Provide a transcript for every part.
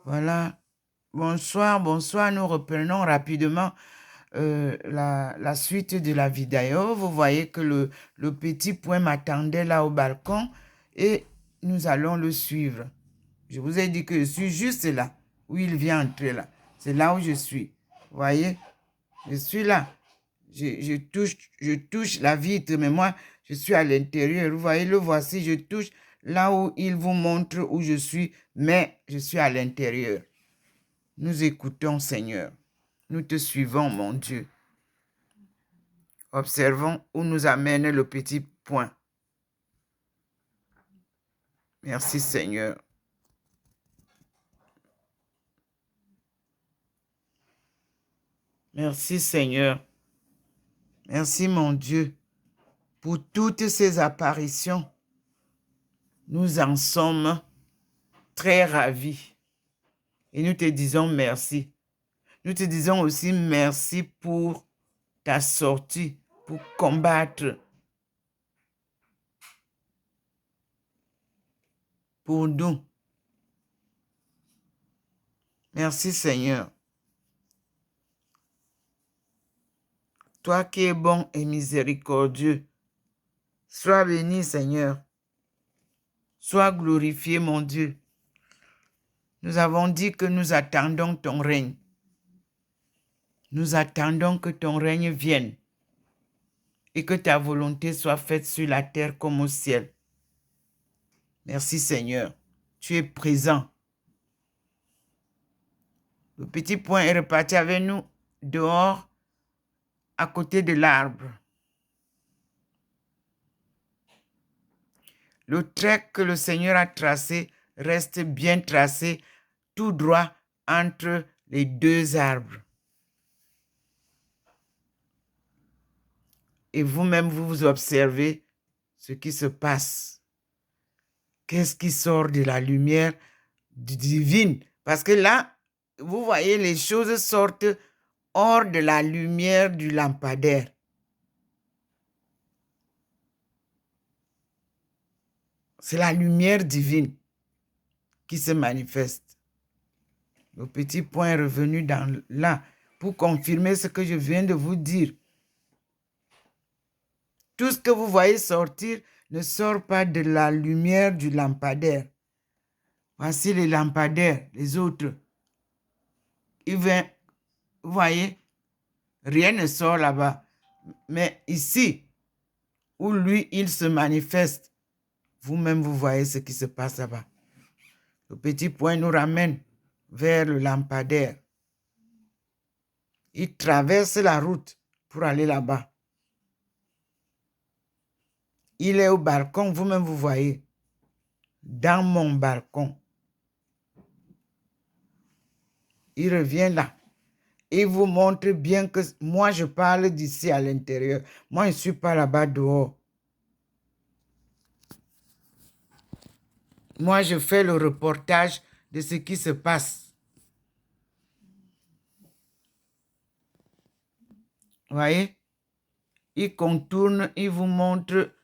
Voilà. Bonsoir, bonsoir. Nous reprenons rapidement la suite de la vidéo. Vous voyez que le petit point m'attendait là au balcon et nous allons le suivre. Je vous ai dit que je suis juste là, où il vient entrer là. C'est là où je suis. Vous voyez? Je suis là. Je touche la vitre, mais moi, je suis à l'intérieur. Vous voyez, le voici, je touche là où il vous montre où je suis, mais je suis à l'intérieur. Nous écoutons, Seigneur. Nous te suivons, mon Dieu. Observons où nous amène le petit point. Merci, Seigneur. Merci, Seigneur. Merci, mon Dieu, pour toutes ces apparitions. Nous en sommes très ravis. Et nous te disons merci. Nous te disons aussi merci pour ta sortie, pour combattre pour nous. Merci, Seigneur. Toi qui es bon et miséricordieux, sois béni, Seigneur. Sois glorifié, mon Dieu. Nous avons dit que nous attendons ton règne. Nous attendons que ton règne vienne et que ta volonté soit faite sur la terre comme au ciel. Merci, Seigneur. Tu es présent. Le petit point est reparti avec nous dehors, à côté de l'arbre. Le trait que le Seigneur a tracé reste bien tracé, tout droit entre les deux arbres. Et vous-même, vous observez ce qui se passe. Qu'est-ce qui sort de la lumière divine? Parce que là, vous voyez, les choses sortent hors de la lumière du lampadaire. C'est la lumière divine qui se manifeste. Le petit point est revenu là pour confirmer ce que je viens de vous dire. Tout ce que vous voyez sortir ne sort pas de la lumière du lampadaire. Voici les lampadaires, les autres. Vous voyez, rien ne sort là-bas. Mais ici, où lui, il se manifeste, vous-même, vous voyez ce qui se passe là-bas. Le petit point nous ramène vers le lampadaire. Il traverse la route pour aller là-bas. Il est au balcon, vous-même, vous voyez. Dans mon balcon. Il revient là. Il vous montre bien que moi, je parle d'ici à l'intérieur. Moi, je ne suis pas là-bas dehors. Moi, je fais le reportage de ce qui se passe. Vous voyez? Il contourne, il vous montre.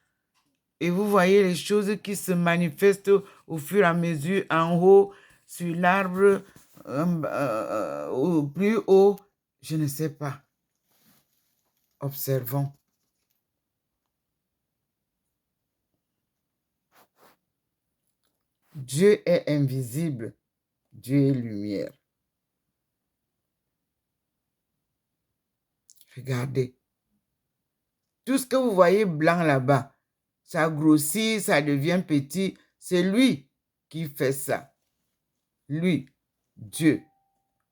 Et vous voyez les choses qui se manifestent au fur et à mesure en haut, sur l'arbre, au plus haut. Je ne sais pas. Observons. Dieu est invisible. Dieu est lumière. Regardez. Tout ce que vous voyez blanc là-bas, ça grossit, ça devient petit. C'est lui qui fait ça. Lui, Dieu,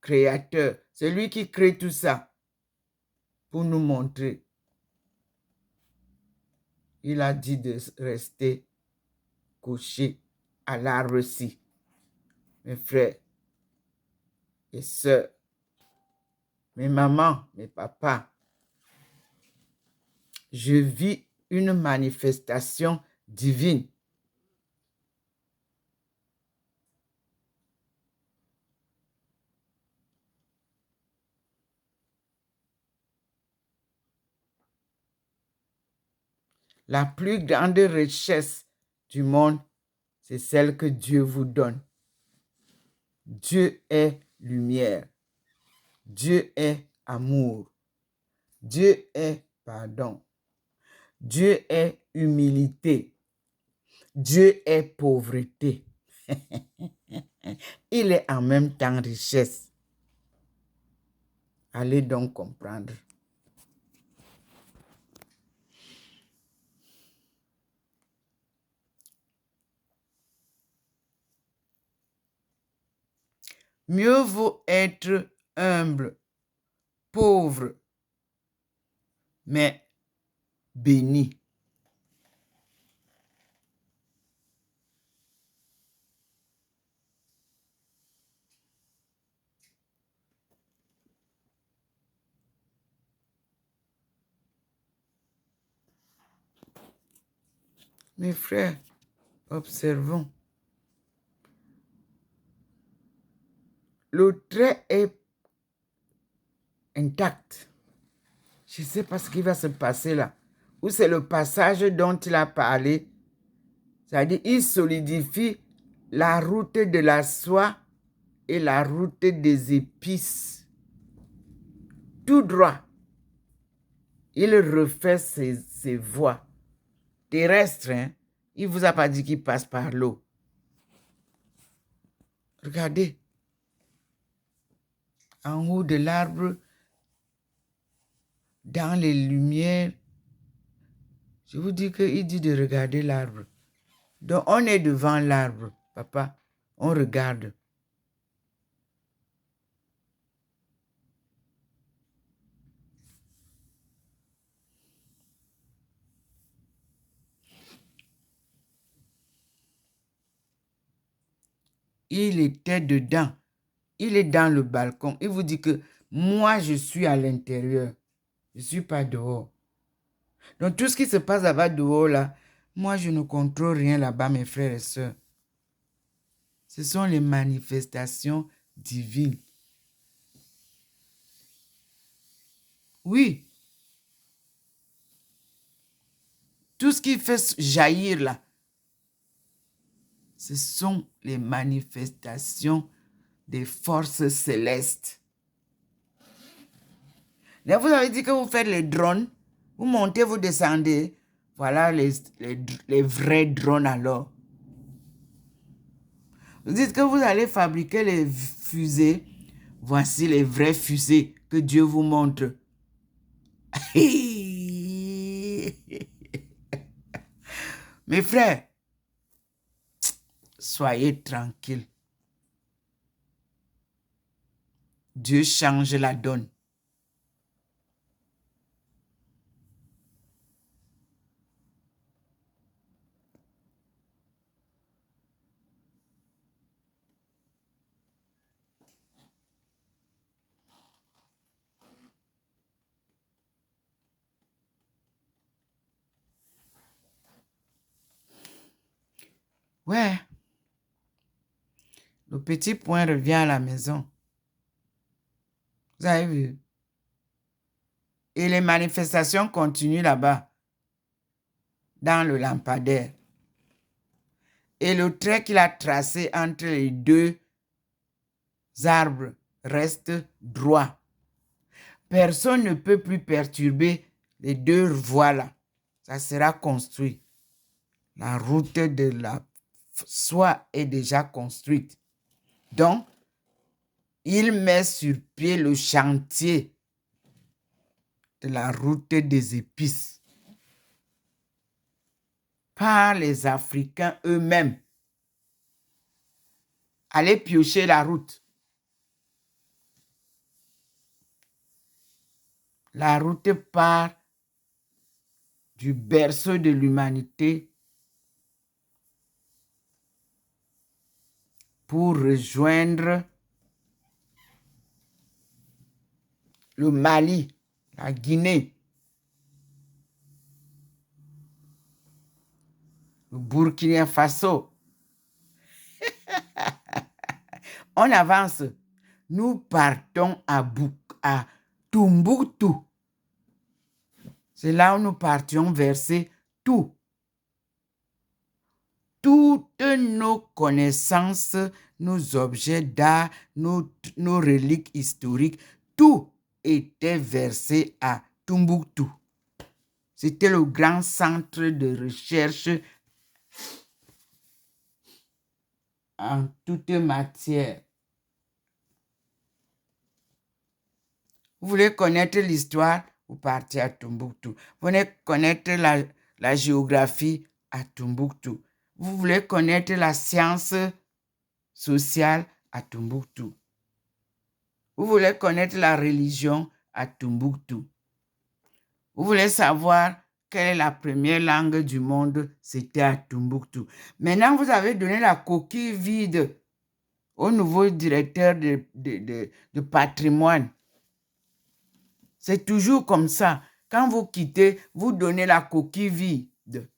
créateur. C'est lui qui crée tout ça pour nous montrer. Il a dit de rester couché à l'arbre-ci. Mes frères et sœurs, mes mamans, mes papas, je vis une manifestation divine. La plus grande richesse du monde, c'est celle que Dieu vous donne. Dieu est lumière. Dieu est amour. Dieu est pardon. Dieu est humilité. Dieu est pauvreté. Il est en même temps richesse. Allez donc comprendre. Mieux vaut être humble, pauvre, mais béni. Mes frères, observons. Le trait est intact. Je ne sais pas ce qui va se passer là. Ou c'est le passage dont il a parlé. C'est-à-dire, il solidifie la route de la soie et la route des épices. Tout droit. Il refait ses voies terrestres. Hein? Il ne vous a pas dit qu'il passe par l'eau. Regardez. En haut de l'arbre, dans les lumières. Je vous dis qu'il dit de regarder l'arbre. Donc, on est devant l'arbre, papa. On regarde. Il était dedans. Il est dans le balcon. Il vous dit que moi, je suis à l'intérieur. Je ne suis pas dehors. Donc, tout ce qui se passe là-bas dehors, là, moi, je ne contrôle rien là-bas, mes frères et sœurs. Ce sont les manifestations divines. Oui. Tout ce qui fait jaillir là, ce sont les manifestations des forces célestes. Là, vous avez dit que vous faites les drones. Vous montez, vous descendez. Voilà les vrais drones alors. Vous dites que vous allez fabriquer les fusées. Voici les vraies fusées que Dieu vous montre. Mes frères, soyez tranquilles. Dieu change la donne. Ouais. Le petit point revient à la maison. Vous avez vu? Et les manifestations continuent là-bas, dans le lampadaire. Et le trait qu'il a tracé entre les deux arbres reste droit. Personne ne peut plus perturber les deux voies là. Ça sera construit. La route de la soie est déjà construite. Donc, il met sur pied le chantier de la route des épices par les Africains eux-mêmes. Allez piocher la route. La route part du berceau de l'humanité pour rejoindre le Mali, la Guinée, le Burkina Faso. On avance. Nous partons à Tombouctou. C'est là où nous partions verser tout. Toutes nos connaissances nos objets d'art, nos reliques historiques, tout était versé à Tombouctou. C'était le grand centre de recherche en toute matière. Vous voulez connaître l'histoire, vous partez à Tombouctou. Vous voulez connaître la géographie, à Tombouctou. Vous voulez connaître la science sociale, à Tombouctou. Vous voulez connaître la religion, à Tombouctou. Vous voulez savoir quelle est la première langue du monde, c'était à Tombouctou. Maintenant, vous avez donné la coquille vide au nouveau directeur de patrimoine. C'est toujours comme ça. Quand vous quittez, vous donnez la coquille vide.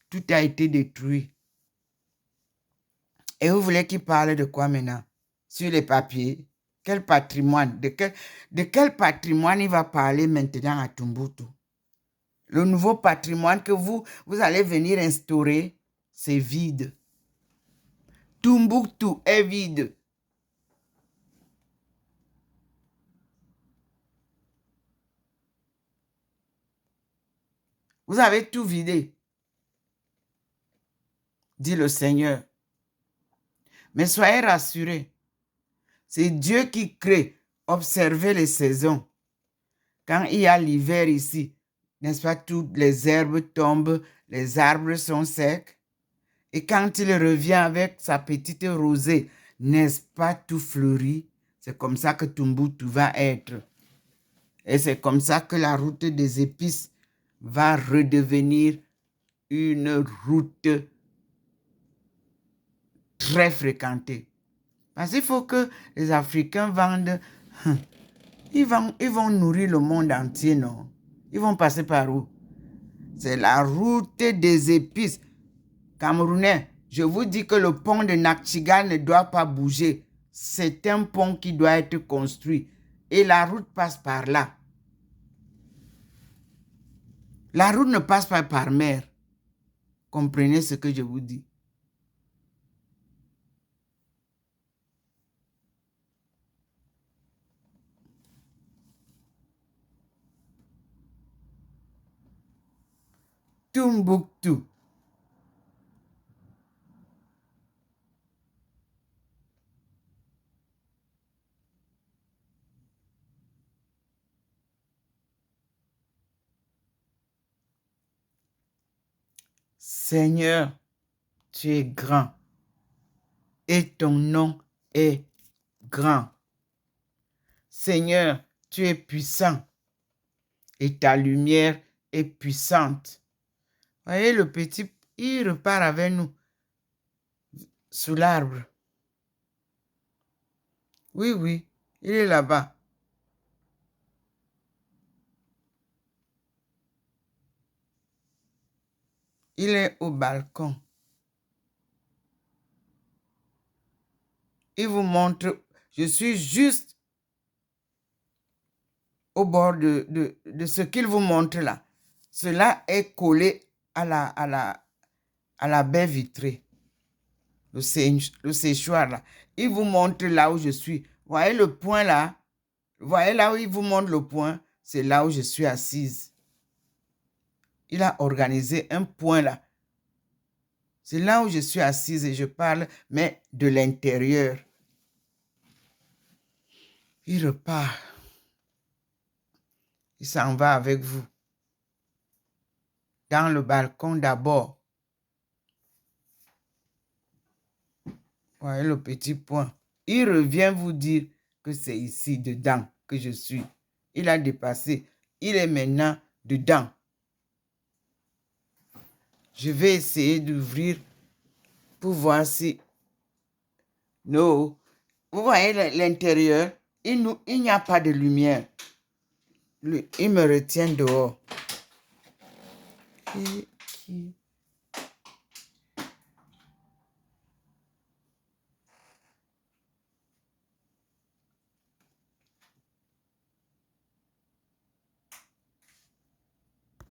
Tout a été détruit. Et vous voulez qu'il parle de quoi maintenant? Sur les papiers? Quel patrimoine? De quel patrimoine il va parler maintenant à Tombouctou? Le nouveau patrimoine que vous allez venir instaurer, c'est vide. Tombouctou est vide. Vous avez tout vidé, dit le Seigneur. Mais soyez rassurés, c'est Dieu qui crée. Observez les saisons. Quand il y a l'hiver ici, n'est-ce pas, toutes les herbes tombent, les arbres sont secs. Et quand il revient avec sa petite rosée, n'est-ce pas, tout fleuri? C'est comme ça que Tombouctou va être. Et c'est comme ça que la route des épices va redevenir une route très fréquentée. Parce qu'il faut que les Africains vendent. Ils vont nourrir le monde entier, non? Ils vont passer par où? C'est la route des épices. Camerounais, je vous dis que le pont de Nakchigal ne doit pas bouger. C'est un pont qui doit être construit. Et la route passe par là. La route ne passe pas par mer. Comprenez ce que je vous dis. Tombouctou. Seigneur, tu es grand et ton nom est grand. Seigneur, tu es puissant et ta lumière est puissante. Voyez le petit, il repart avec nous sous l'arbre. Oui, oui, il est là-bas. Il est au balcon. Il vous montre, je suis juste au bord de ce qu'il vous montre là. Cela est collé à la baie vitrée. Le séchoir là. Il vous montre là où je suis. Voyez le point là? Voyez là où il vous montre le point? C'est là où je suis assise. Il a organisé un point là. C'est là où je suis assise et je parle, mais de l'intérieur. Il repart. Il s'en va avec vous. Dans le balcon d'abord. Voyez le petit point. Il revient vous dire que c'est ici, dedans, que je suis. Il a dépassé. Il est maintenant dedans. Je vais essayer d'ouvrir pour voir si... Non. Vous voyez l'intérieur? Il n'y a pas de lumière. Il me retient dehors.